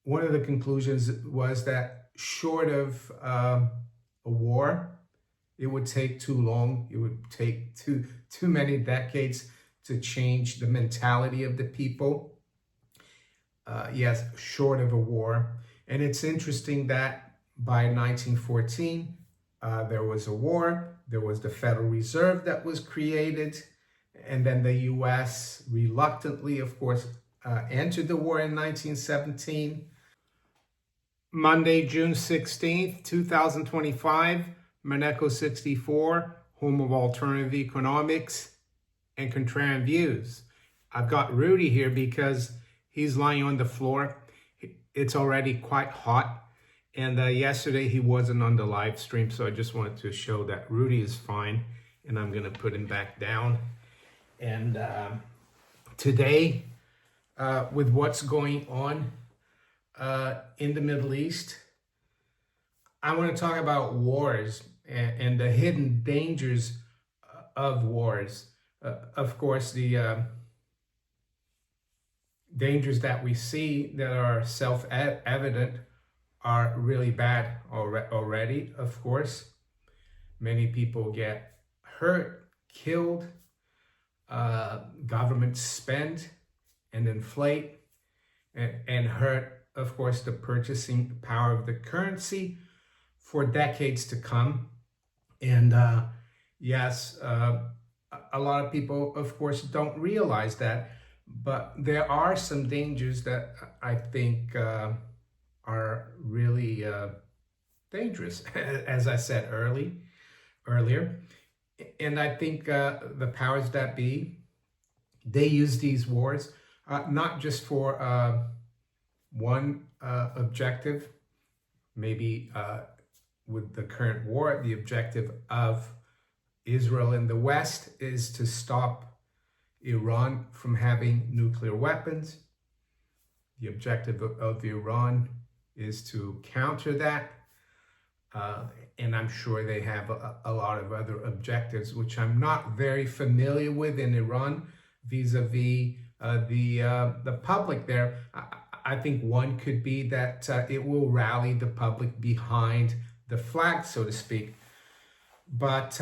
one of the conclusions was that short of a war, it would take too long. It would take too many decades to change the mentality of the people. Yes, short of a war. And it's interesting that by 1914, there was a war. There was the Federal Reserve that was created. And then the US reluctantly, of course, entered the war in 1917. Monday, June 16th, 2025, Maneco 64, home of alternative economics and contrarian views. I've got Rudy here because he's lying on the floor. It's already quite hot. And yesterday he wasn't on the live stream, so I just wanted to show that Rudy is fine. And I'm going to put him back down. And today, with what's going on in the Middle East, I want to talk about wars and the hidden dangers of wars. Of course, the dangers that we see that are self-evident are really bad already, of course. Many people get hurt, killed, governments spend and inflate and hurt, of course, the purchasing power of the currency for decades to come. And yes, a lot of people, of course, don't realize that, but there are some dangers that I think are really dangerous, as I said earlier. And I think the powers that be, they use these wars not just for one objective. Maybe with the current war, the objective of Israel in the West is to stop Iran from having nuclear weapons. The objective of Iran is to counter that. And I'm sure they have a lot of other objectives, which I'm not very familiar with in Iran vis-a-vis the public there. I think one could be that it will rally the public behind the flag, so to speak. But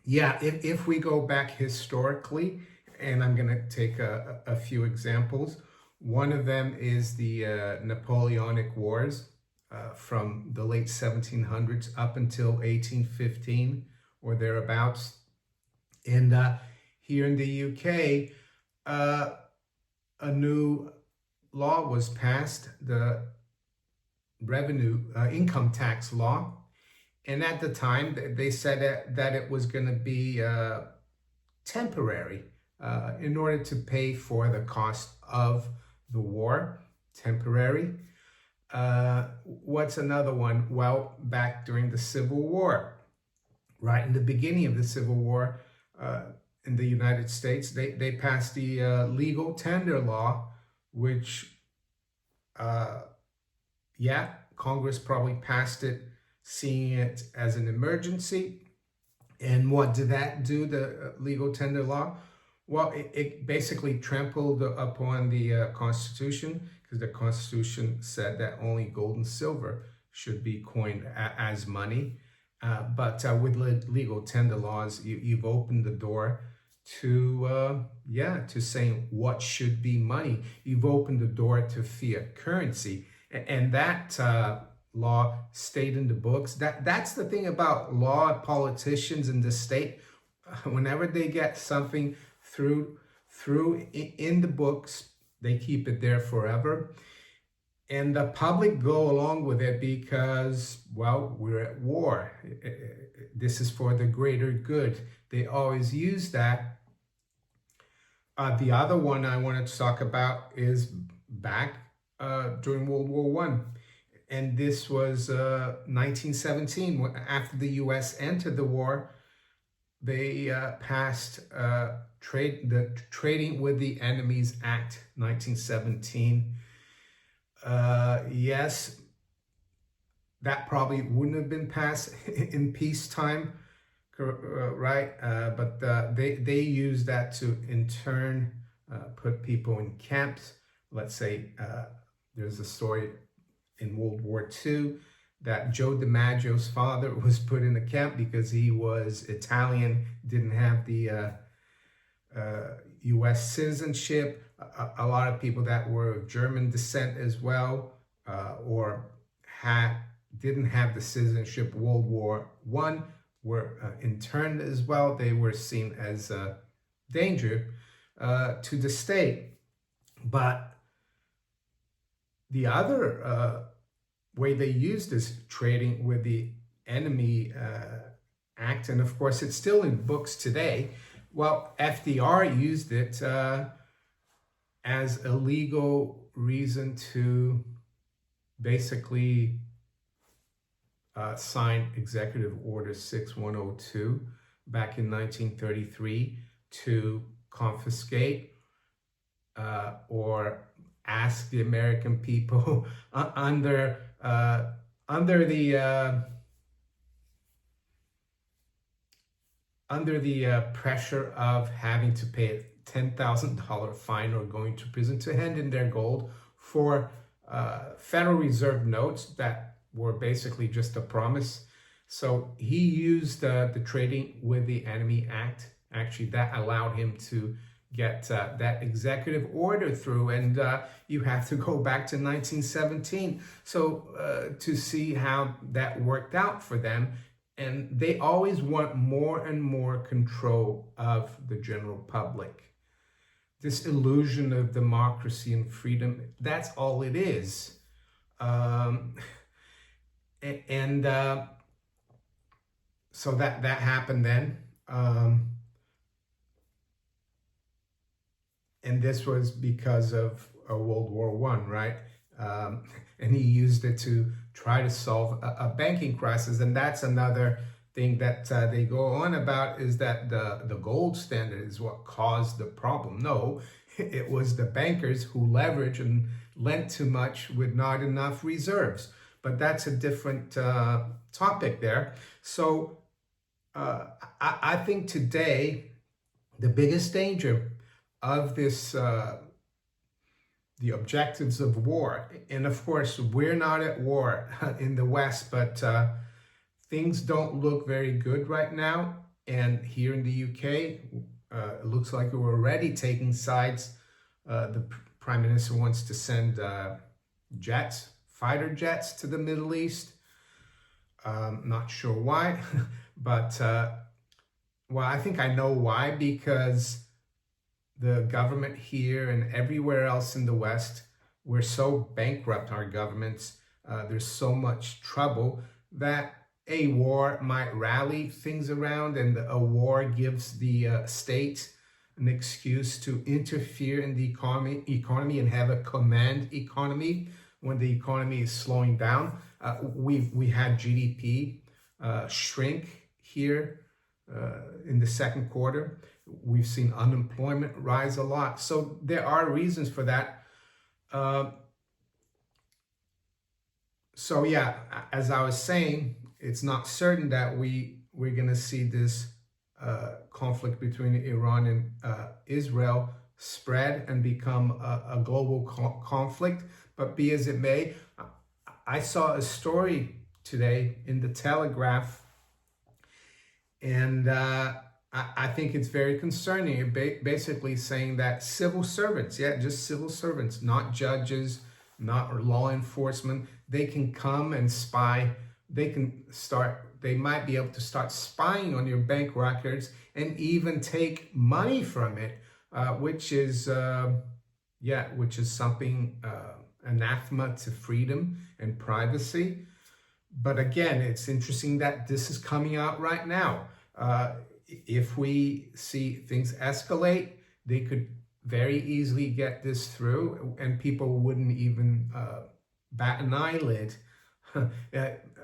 yeah, if we go back historically, and I'm going to take a few examples. One of them is the Napoleonic Wars from the late 1700s up until 1815 or thereabouts. And here in the UK, a new law was passed, the revenue income tax law. And at the time, they said that it was going to be temporary in order to pay for the cost of the war, temporary. What's another one? Well, back during the Civil War, right in the beginning of the Civil War in the United States, they passed the legal tender law, which, yeah, Congress probably passed it, seeing it as an emergency. And what did that do, the legal tender law? Well, it basically trampled upon the Constitution, because the Constitution said that only gold and silver should be coined as money. But with legal tender laws, you've opened the door to, to saying what should be money. You've opened the door to fiat currency. And that law stayed in the books. That's the thing about law politicians in the state. Whenever they get something through in the books, they keep it there forever. And the public go along with it because, well, we're at war. This is for the greater good. They always use that. The other one I wanted to talk about is back during World War I. And this was 1917. After the U.S. entered the war, they passed the Trading with the Enemies Act, 1917. Yes, that probably wouldn't have been passed in peacetime, right? But they used that to, in turn, put people in camps, let's say there's a story in World War II that Joe DiMaggio's father was put in a camp because he was Italian, didn't have the U.S. citizenship. A lot of people that were of German descent as well, or didn't have the citizenship World War I, were interned as well. They were seen as a danger to the state. But the other way they used is trading with the enemy act, and of course it's still in books today. Well, FDR used it as a legal reason to basically sign Executive Order 6102 back in 1933 to confiscate or ask the American people under the pressure of having to pay a $10,000 fine or going to prison to hand in their gold for Federal Reserve notes that were basically just a promise. So he used the Trading with the Enemy Act. Actually, that allowed him to get that executive order through, and you have to go back to 1917 to see how that worked out for them. And they always want more and more control of the general public. This illusion of democracy and freedom, that's all it is. So that happened then. And this was because of World War I, right? And he used it to try to solve a banking crisis. And that's another thing that they go on about, is that the gold standard is what caused the problem. No, it was the bankers who leveraged and lent too much with not enough reserves. But that's a different topic there. So I think today the biggest danger of this, the objectives of war, and of course we're not at war in the West, but things don't look very good right now. And here in the UK, it looks like we're already taking sides. The Prime Minister wants to send fighter jets to the Middle East. Not sure why, but well, I think I know why, because the government here and everywhere else in the West, we're so bankrupt, our governments, there's so much trouble that a war might rally things around, and a war gives the state an excuse to interfere in the economy and have a command economy when the economy is slowing down. We had GDP shrink here in the second quarter. We've seen unemployment rise a lot. So there are reasons for that. So yeah, as I was saying, it's not certain that we're going to see this conflict between Iran and Israel spread and become a global conflict. But be as it may, I saw a story today in the Telegraph, and I think it's very concerning. Basically saying that civil servants, just civil servants, not judges, not law enforcement, they can come and spy. They might be able to start spying on your bank records and even take money from it, which is something anathema to freedom and privacy. But again, it's interesting that this is coming out right now. If we see things escalate, they could very easily get this through, and people wouldn't even bat an eyelid.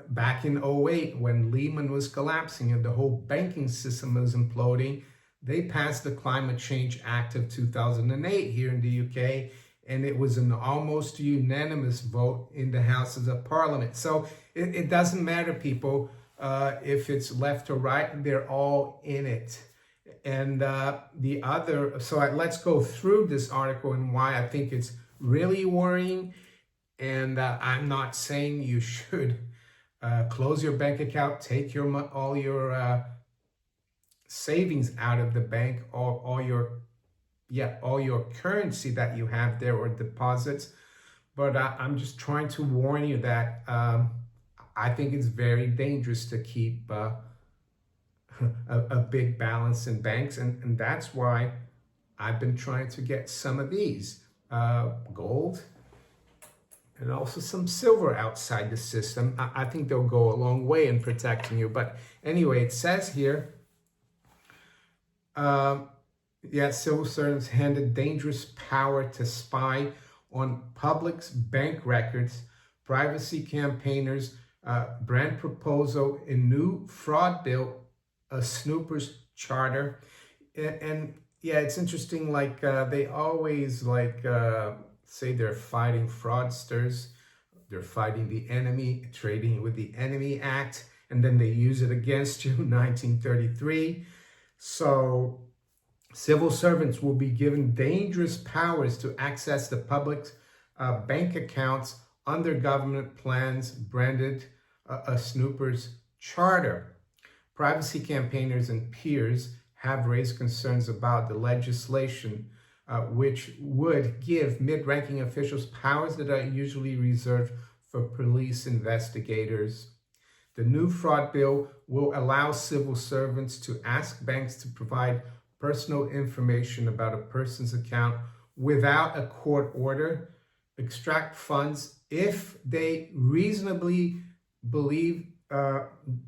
Back in 2008, when Lehman was collapsing and the whole banking system was imploding, they passed the Climate Change Act of 2008 here in the UK, and it was an almost unanimous vote in the Houses of Parliament. So it doesn't matter, people, if it's left or right, they're all in it. And let's go through this article and why I think it's really worrying. And I'm not saying you should close your bank account, take all your savings out of the bank, all your currency that you have there or deposits. But I'm just trying to warn you that I think it's very dangerous to keep a big balance in banks, and that's why I've been trying to get some of these gold and also some silver outside the system. I think they'll go a long way in protecting you. But anyway, it says here, civil servants handed dangerous power to spy on public's bank records, privacy campaigners, brand proposal in new fraud bill, a snoopers charter. And yeah, it's interesting, like they always say they're fighting fraudsters, they're fighting the enemy, trading with the Enemy Act, and then they use it against you, 1933. So civil servants will be given dangerous powers to access the public's bank accounts under government plans branded a snoopers charter. Privacy campaigners and peers have raised concerns about the legislation, which would give mid-ranking officials powers that are usually reserved for police investigators. The new fraud bill will allow civil servants to ask banks to provide personal information about a person's account without a court order, extract funds if they reasonably believe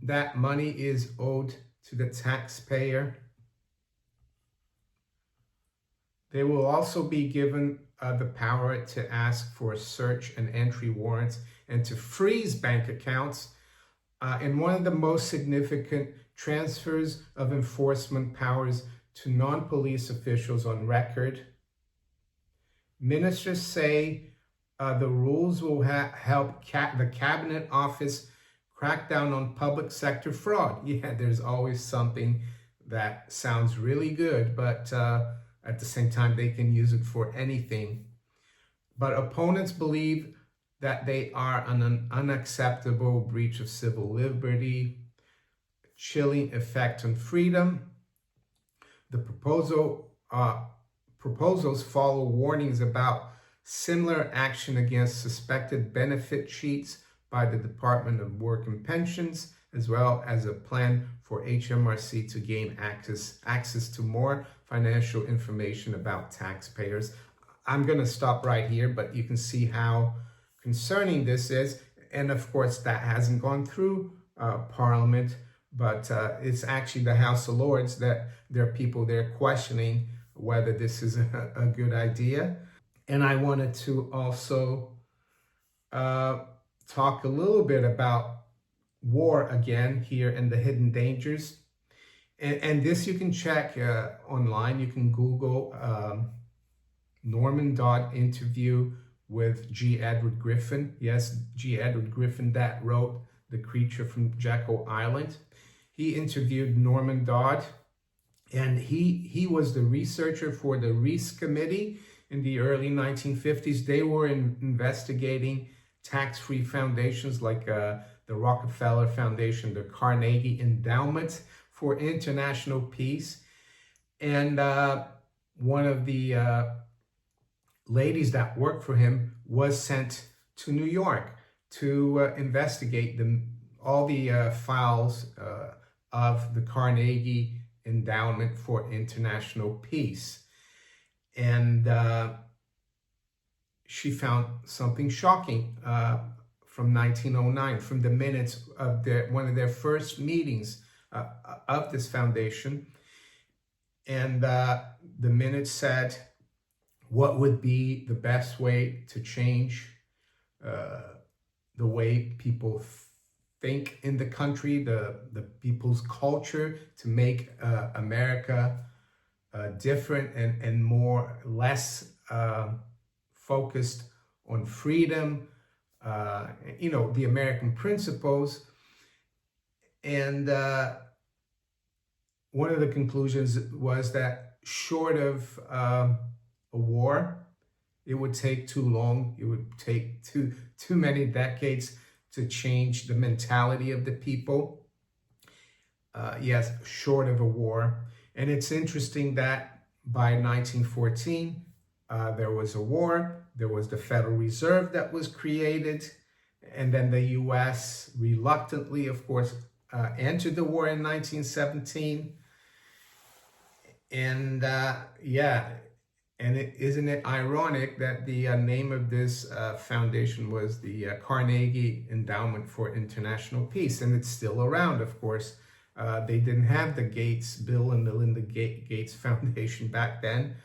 that money is owed to the taxpayer. They will also be given the power to ask for search and entry warrants and to freeze bank accounts. And one of the most significant transfers of enforcement powers to non-police officials on record. Ministers say the rules will help the Cabinet Office crack down on public sector fraud. Yeah, there's always something that sounds really good, but at the same time, they can use it for anything. But opponents believe that they are an unacceptable breach of civil liberty, chilling effect on freedom. The proposals follow warnings about similar action against suspected benefit cheats by the Department of Work and Pensions, as well as a plan for HMRC to gain access to more financial information about taxpayers. I'm going to stop right here, but you can see how concerning this is. And of course, that hasn't gone through Parliament, but it's actually the House of Lords that there are people there questioning whether this is a good idea. And I wanted to also talk a little bit about war again here and the hidden dangers. And this you can check online. You can Google Norman Dodd interview with G. Edward Griffin. Yes, G. Edward Griffin that wrote The Creature from Jekyll Island. He interviewed Norman Dodd, and he was the researcher for the Reese Committee in the early 1950s. They were investigating tax-free foundations like the Rockefeller Foundation, the Carnegie Endowment for International Peace. And one of the ladies that worked for him was sent to New York to investigate all the files of the Carnegie Endowment for International Peace. And she found something shocking from 1909, from the minutes of one of their first meetings of this foundation. And the minutes said what would be the best way to change the way people think in the country, the people's culture, to make America different and less focused on freedom, the American principles. And one of the conclusions was that short of a war, It would take too long. It would take too many decades to change the mentality of the people. Yes, short of a war. And it's interesting that by 1914, there was a war. There was the Federal Reserve that was created. And then the U.S. reluctantly, of course, entered the war in 1917. And yeah, and isn't it ironic that the name of this foundation was the Carnegie Endowment for International Peace, and it's still around, of course. They didn't have the Bill and Melinda Gates Foundation back then,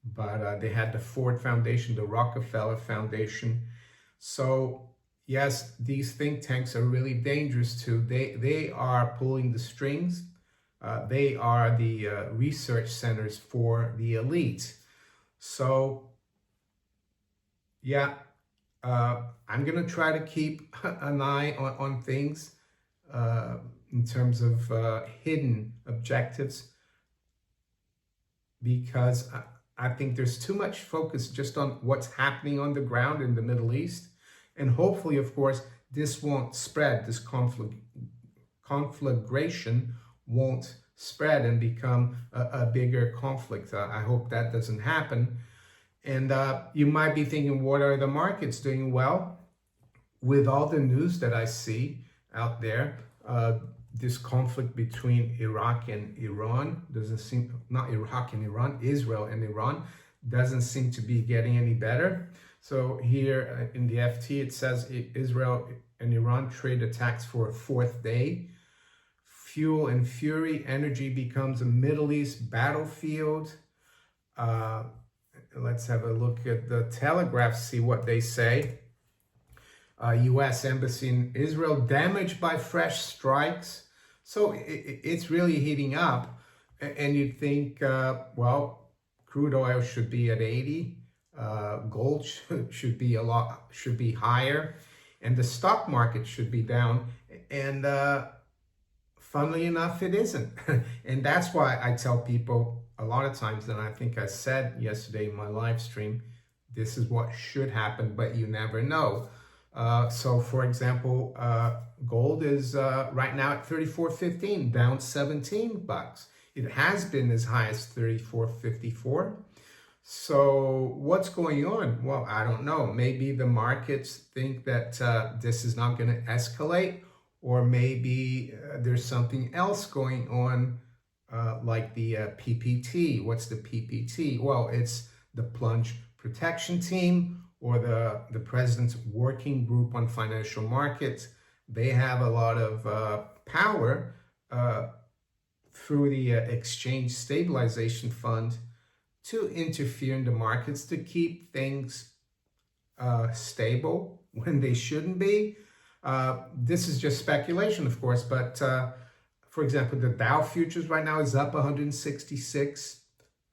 but they had the Ford Foundation, the Rockefeller Foundation. So yes, these think tanks are really dangerous too. They are pulling the strings. They are the research centers for the elite. So yeah, I'm going to try to keep an eye on things in terms of hidden objectives, because I think there's too much focus just on what's happening on the ground in the Middle East. And hopefully, of course, this won't spread, this conflagration won't spread and become a bigger conflict. I hope that doesn't happen. And you might be thinking, what are the markets doing? Well, with all the news that I see out there, this conflict between Iraq and Iran doesn't seem, not Iraq and Iran, Israel and Iran, doesn't seem to be getting any better. So here in the FT, it says Israel and Iran trade attacks for a fourth day. Fuel and fury, energy becomes a Middle East battlefield. Let's have a look at the Telegraph, see what they say. U.S. Embassy in Israel damaged by fresh strikes. So it's really heating up. And you'd think, well, crude oil should be at 80. Gold should be higher. And the stock market should be down. And funnily enough, it isn't. And that's why I tell people a lot of times, and I think I said yesterday in my live stream, this is what should happen, but you never know. So for example, gold is right now at $34.15, down $17. It has been as high as $34.54. So what's going on? Well, I don't know. Maybe the markets think that this is not going to escalate, or maybe there's something else going on, like the PPT. What's the PPT? Well, it's the Plunge Protection Team, or the President's Working Group on Financial Markets. They have a lot of power through the Exchange Stabilization Fund to interfere in the markets, to keep things stable when they shouldn't be. This is just speculation, of course, but for example, the Dow futures right now is up 166,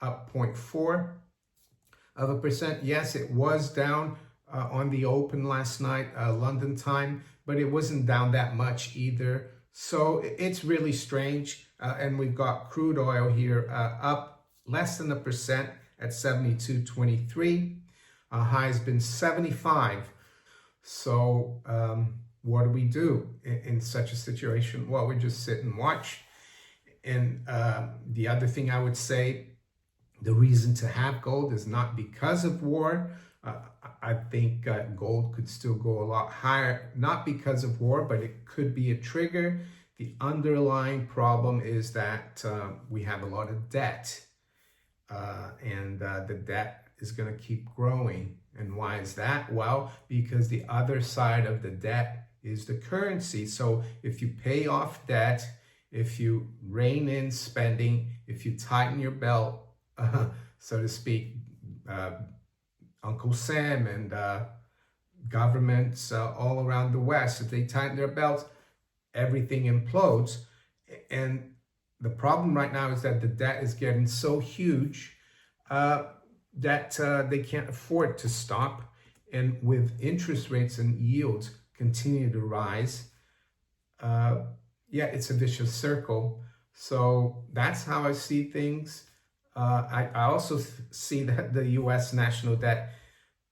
up 0.4%. Yes, it was down on the open last night, London time, but it wasn't down that much either. So it's really strange. And we've got crude oil here up less than 1% at 72.23. High has been 75. So what do we do in such a situation? Well, we just sit and watch. And the other thing I would say, the reason to have gold is not because of war. I think gold could still go a lot higher, not because of war, but it could be a trigger. The underlying problem is that we have a lot of debt, and the debt is going to keep growing. And why is that? Well, because the other side of the debt is the currency. So if you pay off debt, if you rein in spending, if you tighten your belt, so to speak, Uncle Sam and governments all around the West, if they tighten their belts, everything implodes. And the problem right now is that the debt is getting so huge that they can't afford to stop. And with interest rates and yields continue to rise, yeah, it's a vicious circle. So that's how I see things. I also see that the U.S. national debt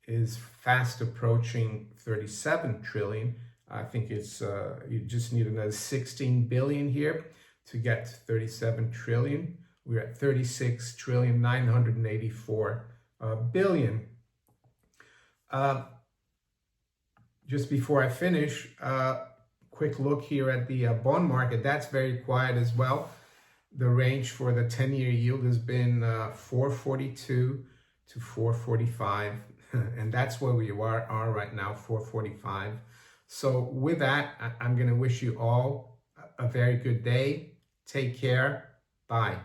is fast approaching 37 trillion. I think it's you just need another 16 billion here to get to 37 trillion. We're at 36 trillion 984 billion. Just before I finish, quick look here at the bond market. That's very quiet as well. The range for the 10-year yield has been 442 to 445, and that's where we are right now, 445. So with that, I'm going to wish you all a very good day. Take care. Bye.